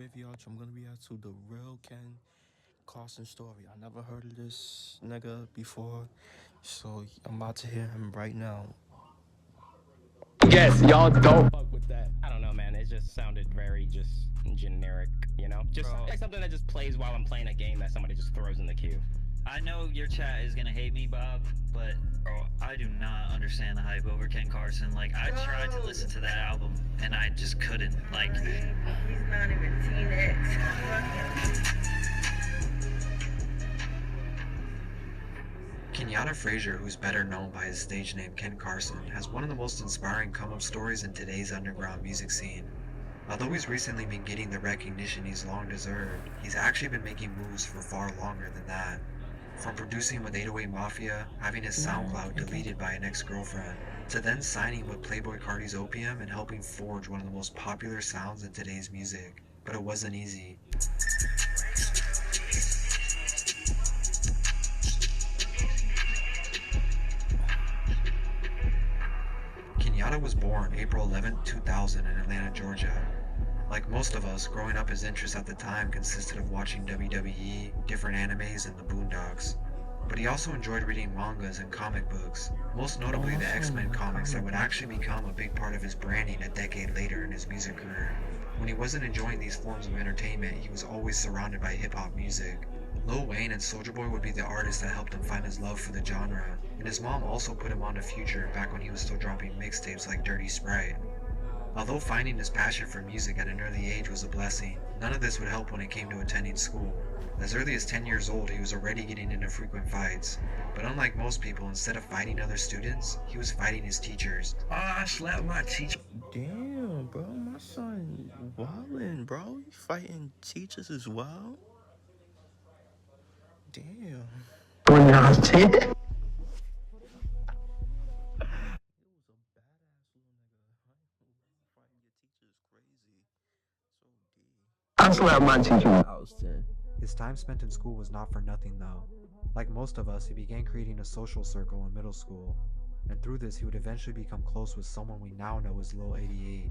WavyOcho. I'm gonna react to the real Carson story. I never heard of this nigga before, so I'm about to hear him right now. Yes, y'all don't. Fuck with that. I don't know, man. It just sounded very just generic, you know? Just like something that just plays while I'm playing a game that somebody just throws in the queue. I know your chat is gonna hate me, Bob, but bro, I do not understand the hype over Ken Carson. Like, I tried to listen to that album and I just couldn't. Like, he's not even seen it. Kenyatta Frazier, who's better known by his stage name Ken Carson, has one of the most inspiring come-up stories in today's underground music scene. Although he's recently been getting the recognition he's long deserved, he's actually been making moves for far longer than that. From producing with 808 Mafia, having his SoundCloud deleted by an ex-girlfriend, to then signing with Playboi Carti's Opium and helping forge one of the most popular sounds in today's music. But it wasn't easy. Kenyatta was born April 11, 2000 in Atlanta, Georgia. Like most of us, growing up, his interests at the time consisted of watching WWE, different animes, and the Boondocks. But he also enjoyed reading mangas and comic books, most notably the X-Men comics that would actually become a big part of his branding a decade later in his music career. When he wasn't enjoying these forms of entertainment, he was always surrounded by hip-hop music. Lil Wayne and Soulja Boy would be the artists that helped him find his love for the genre, and his mom also put him on to Future back when he was still dropping mixtapes like Dirty Sprite. Although finding his passion for music at an early age was a blessing, none of this would help when it came to attending school. As early as 10 years old, he was already getting into frequent fights. But unlike most people, instead of fighting other students, he was fighting his teachers. I slapped my teacher. Damn, bro, my son wildin', bro. You fighting teachers as well? Damn. When I was 10. I slapped my teacher when I was 10. His time spent in school was not for nothing though. Like most of us, he began creating a social circle in middle school, and through this he would eventually become close with someone we now know as Lil 88.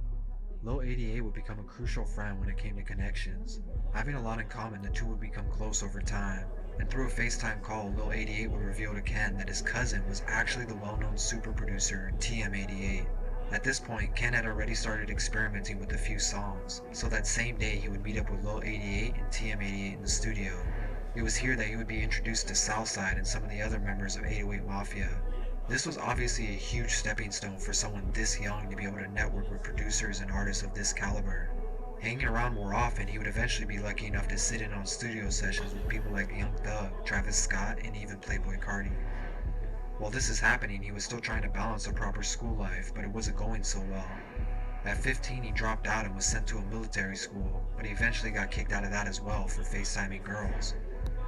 Lil 88 would become a crucial friend when it came to connections. Having a lot in common, the two would become close over time, and through a FaceTime call, Lil 88 would reveal to Ken that his cousin was actually the well-known super producer TM88. At this point, Ken had already started experimenting with a few songs, so that same day he would meet up with Lil 88 and TM88 in the studio. It was here that he would be introduced to Southside and some of the other members of 808 Mafia. This was obviously a huge stepping stone for someone this young to be able to network with producers and artists of this caliber. Hanging around more often, he would eventually be lucky enough to sit in on studio sessions with people like Young Thug, Travis Scott, and even Playboi Carti. While this is happening, he was still trying to balance a proper school life, but it wasn't going so well. At 15, he dropped out and was sent to a military school, but he eventually got kicked out of that as well for FaceTiming girls.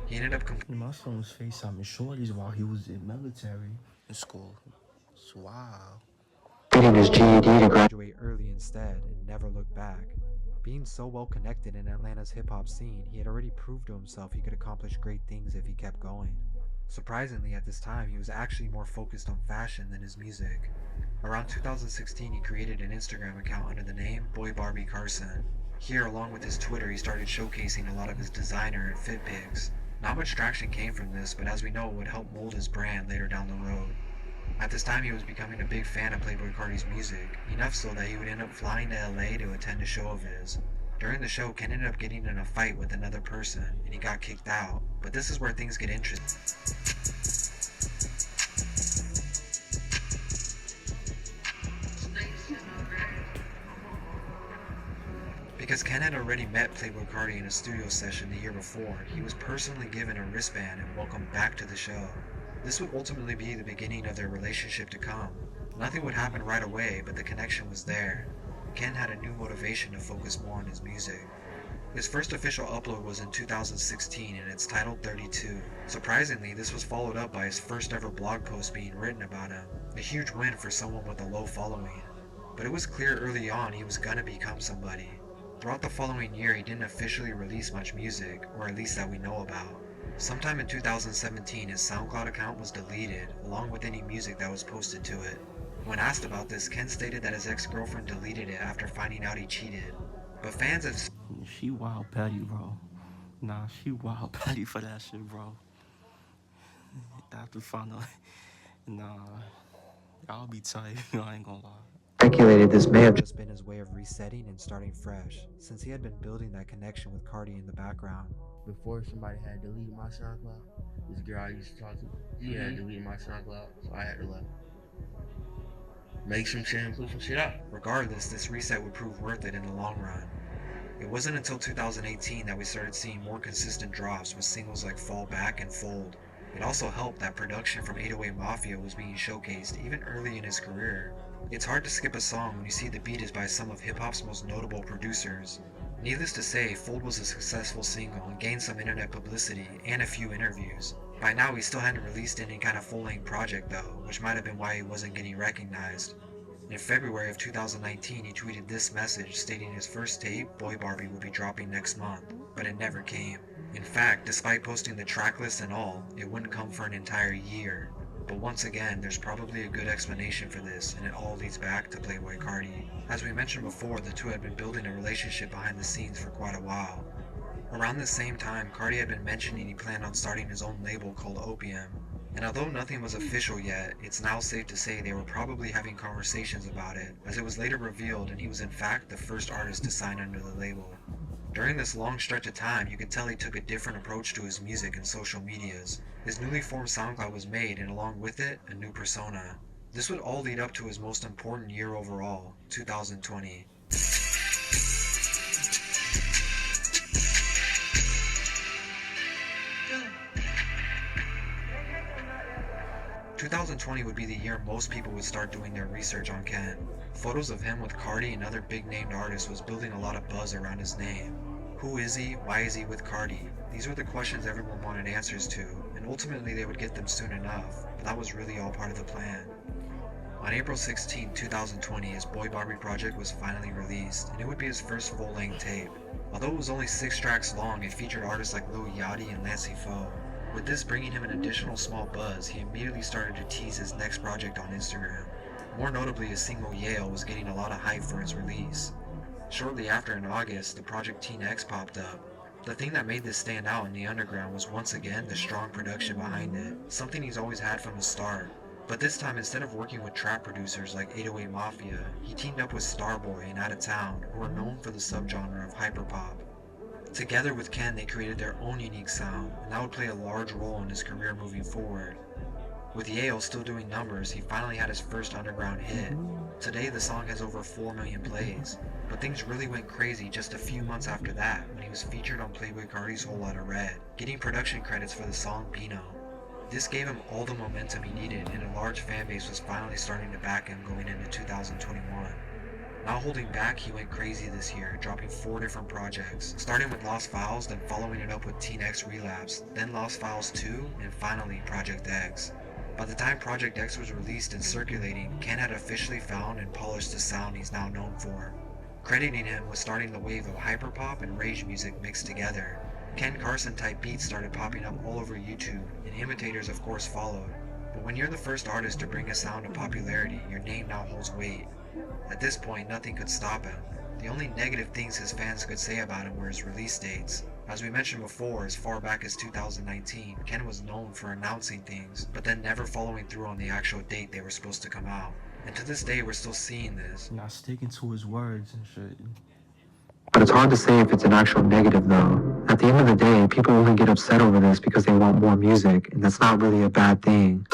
He ended up My son was FaceTiming shorties while he was in military in school. It's wild. Getting his GED to graduate early instead and never looked back. Being so well connected in Atlanta's hip-hop scene, he had already proved to himself he could accomplish great things if he kept going. Surprisingly, at this time, he was actually more focused on fashion than his music. Around 2016, he created an Instagram account under the name Boy Barbie Carson. Here, along with his Twitter, he started showcasing a lot of his designer and fit pics. Not much traction came from this, but as we know, it would help mold his brand later down the road. At this time, he was becoming a big fan of Playboi Carti's music, enough so that he would end up flying to LA to attend a show of his. During the show, Ken ended up getting in a fight with another person, and he got kicked out. But this is where things get interesting. Because Ken had already met Playboi Carti in a studio session the year before, he was personally given a wristband and welcomed back to the show. This would ultimately be the beginning of their relationship to come. Nothing would happen right away, but the connection was there. Ken had a new motivation to focus more on his music. His first official upload was in 2016 and it's titled 32. Surprisingly, this was followed up by his first ever blog post being written about him, a huge win for someone with a low following. But it was clear early on he was gonna become somebody. Throughout the following year, he didn't officially release much music, or at least that we know about. Sometime in 2017, his SoundCloud account was deleted, along with any music that was posted to it. When asked about this, Ken stated that his ex-girlfriend deleted it after finding out he cheated. but fans have She wild petty, bro. Nah, she wild petty for that shit, bro. After find out, nah, I'll be tight. I ain't gonna lie. speculated this may have just been his way of resetting and starting fresh, since he had been building that connection with Cardi in the background. Before somebody had deleted my SoundCloud, this girl I used to talk to, she had deleted my SoundCloud, so I had to like make some shit and put some shit out. Regardless, this reset would prove worth it in the long run. It wasn't until 2018 that we started seeing more consistent drops with singles like Fall Back and Fold. It also helped that production from 808 Mafia was being showcased even early in his career. It's hard to skip a song when you see the beat is by some of hip-hop's most notable producers. Needless to say, Fold was a successful single and gained some internet publicity and a few interviews. By now he still hadn't released any kind of full-length project though, which might have been why he wasn't getting recognized. In February of 2019, he tweeted this message stating his first tape, Boy Barbie, would be dropping next month, but it never came. In fact, despite posting the tracklist and all, it wouldn't come for an entire year. But once again, there's probably a good explanation for this, and it all leads back to Playboi Carti. As we mentioned before, the two had been building a relationship behind the scenes for quite a while. Around the same time, Carti had been mentioning he planned on starting his own label called Opium. And although nothing was official yet, it's now safe to say they were probably having conversations about it, as it was later revealed and he was in fact the first artist to sign under the label. During this long stretch of time, you could tell he took a different approach to his music and social medias. His newly formed SoundCloud was made, and along with it, a new persona. This would all lead up to his most important year overall, 2020. 2020 would be the year most people would start doing their research on Ken. Photos of him with Carti and other big-named artists was building a lot of buzz around his name. Who is he? Why is he with Carti? These were the questions everyone wanted answers to, and ultimately they would get them soon enough, but that was really all part of the plan. On April 16, 2020, his Boy Barbie project was finally released, and it would be his first full-length tape. Although it was only 6 tracks long, it featured artists like Lil Yachty and Lancey Foe. With this bringing him an additional small buzz, he immediately started to tease his next project on Instagram. More notably, his single Yale was getting a lot of hype for its release. Shortly after, in August, the Project Teen X popped up. The thing that made this stand out in the underground was once again the strong production behind it, something he's always had from the start. But this time, instead of working with trap producers like 808 Mafia, he teamed up with Starboy and Out of Town, who are known for the subgenre of hyperpop. Together with Ken, they created their own unique sound, and that would play a large role in his career moving forward. With Yale still doing numbers, he finally had his first underground hit. Today the song has over 4 million plays, but things really went crazy just a few months after that when he was featured on Playboi Carti's Whole Lotta Red, getting production credits for the song Pinot. This gave him all the momentum he needed, and a large fanbase was finally starting to back him going into 2021. Not holding back, he went crazy this year, dropping 4 different projects, starting with Lost Files, then following it up with Teen X Relapse, then Lost Files 2, and finally Project X. By the time Project X was released and circulating, Ken had officially found and polished the sound he's now known for. Crediting him with starting the wave of hyperpop and rage music mixed together. Ken Carson type beats started popping up all over YouTube, and imitators of course followed. But when you're the first artist to bring a sound to popularity, your name now holds weight. At this point, nothing could stop him. The only negative things his fans could say about him were his release dates. As we mentioned before, as far back as 2019, Ken was known for announcing things, but then never following through on the actual date they were supposed to come out. And to this day, we're still seeing this. Not sticking to his words and shit. But it's hard to say if it's an actual negative though. At the end of the day, people only get upset over this because they want more music, and that's not really a bad thing.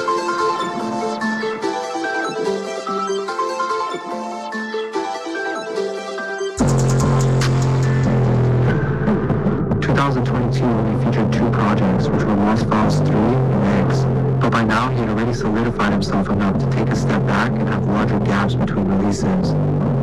2022 only featured 2 projects, which were Lost Files 3 and X. But by now, he had already solidified himself enough to take a step back and have larger gaps between releases.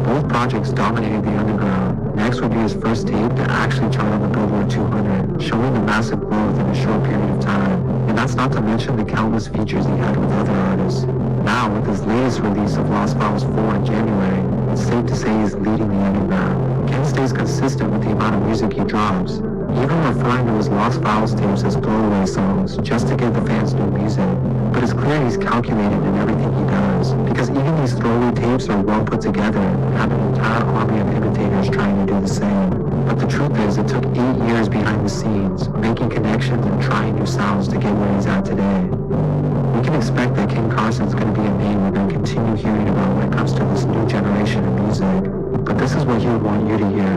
Both projects dominated the underground. Next would be his first tape to actually chart on the Billboard 200, showing the massive growth in a short period of time. And that's not to mention the countless features he had with other artists. Now, with his latest release of Lost Files 4 in January, it's safe to say he's leading the underground. Ken stays consistent with the amount of music he drops, even referring to his Lost Files tapes as throwaway songs just to give the fans new music. But it's clear he's calculated in everything he does, because even these throwaway tapes are well put together and have an entire army of imitators trying to do the same. But the truth is, it took 8 years behind the scenes, making connections and trying new sounds to get where he's at today. We can expect that King Carson's going to be a name we're going to continue hearing about when it comes to this new generation of music. But this is what he would want you to hear.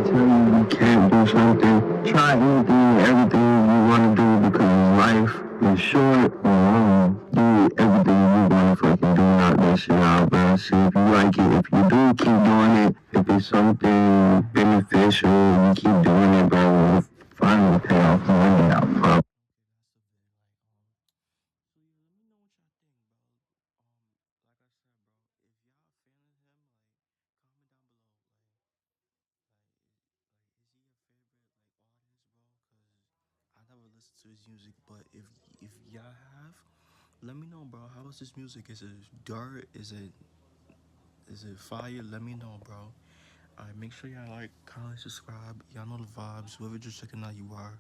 Tell you you can't do something, try anything, everything you want to do, because life is short and long. Do everything you want to fucking do, not that shit out, bro. See, if you like it, if you do, keep doing it. If it's something beneficial, you keep doing it, bro. It'll finally pay off one day, I promise. I never listened to his music, but if y'all have, let me know, bro. How is this music? Is it dirt? Is it fire? Let me know, bro. Alright, make sure y'all like, comment, subscribe. Y'all know the vibes. Whoever just checking out, you are.